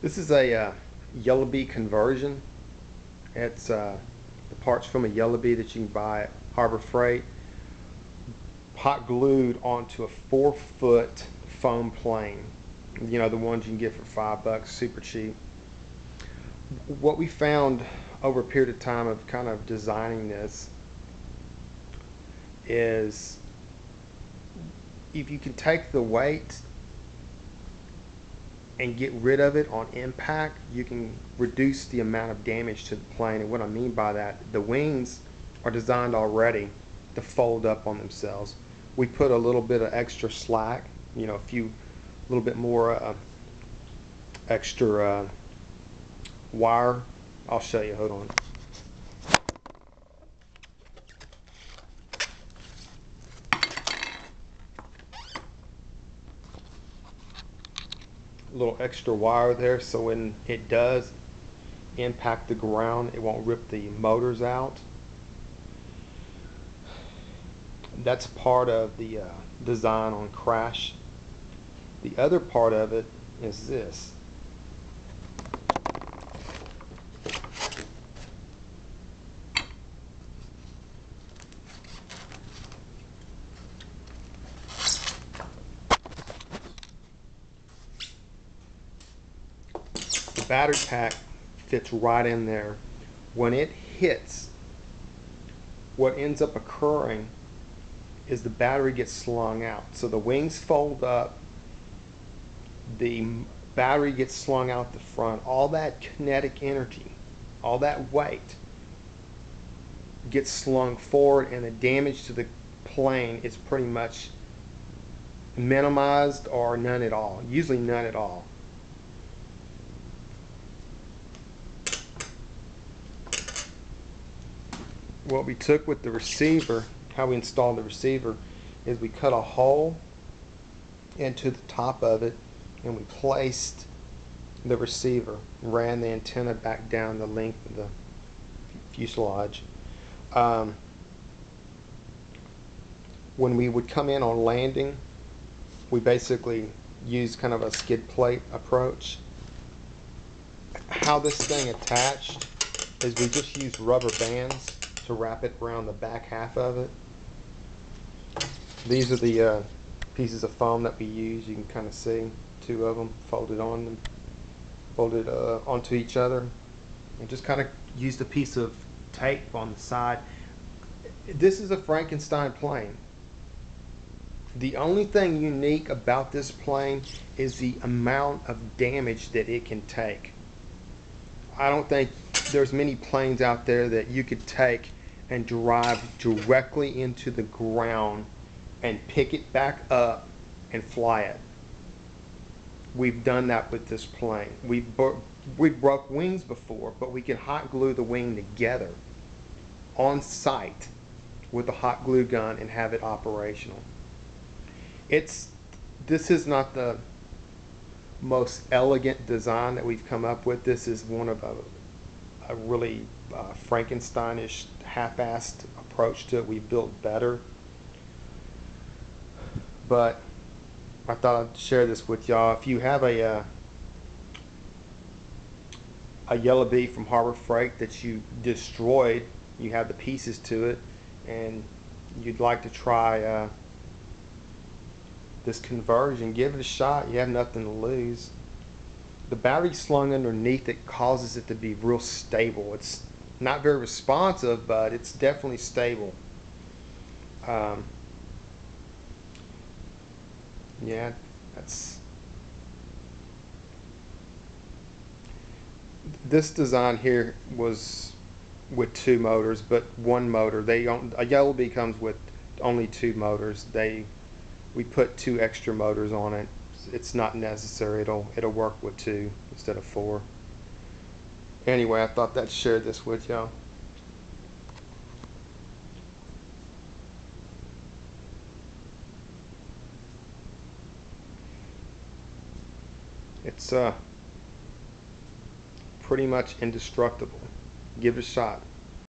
This is a Yellow Bee conversion. It's the parts from a Yellow Bee that you can buy at Harbor Freight, hot glued onto a 4-foot foam plane. You know, the ones you can get for $5, super cheap. What we found over a period of time of kind of designing this is if you can take the weight and get rid of it on impact, you can reduce the amount of damage to the plane. And what I mean by that, the wings are designed already to fold up on themselves. We put a little bit of extra slack, you know, a little bit more extra wire. I'll show you, hold on. A little extra wire there, so when it does impact the ground, it won't rip the motors out. That's part of the design on crash. The other part of it is this. The battery pack fits right in there. When it hits, what ends up occurring is the battery gets slung out. So the wings fold up, the battery gets slung out the front. All that kinetic energy, all that weight gets slung forward, and the damage to the plane is pretty much minimized or none at all. Usually none at all. What we took with the receiver, how we installed the receiver, is we cut a hole into the top of it and we placed the receiver, ran the antenna back down the length of the fuselage. When we would come in on landing, we basically used kind of a skid plate approach. How this thing attached is we just used rubber bands to wrap it around the back half of it. These are the pieces of foam that we use. You can kind of see two of them folded onto each other, and just kind of used a piece of tape on the side. This is a Frankenstein plane. The only thing unique about this plane is the amount of damage that it can take. I don't think there's many planes out there that you could take and drive directly into the ground and pick it back up and fly it. We've done that with this plane. We broke wings before, but we can hot glue the wing together on site with a hot glue gun and have it operational. This is not the most elegant design that we've come up with. This is one of a really Frankensteinish, half-assed approach to it. We built better, but I thought I'd share this with y'all. If you have a Yellow Bee from Harbor Freight that you destroyed, you have the pieces to it, and you'd like to try this conversion, give it a shot. You have nothing to lose. The battery slung underneath it causes it to be real stable. It's not very responsive, but it's definitely stable. Yeah, this design here was with 2 motors, but 1 motor. A Yellow Bee comes with only 2 motors. We put 2 extra motors on it. It's not necessary. It'll work with 2 instead of 4. Anyway, I thought I'd share this with y'all. It's pretty much indestructible. Give it a shot.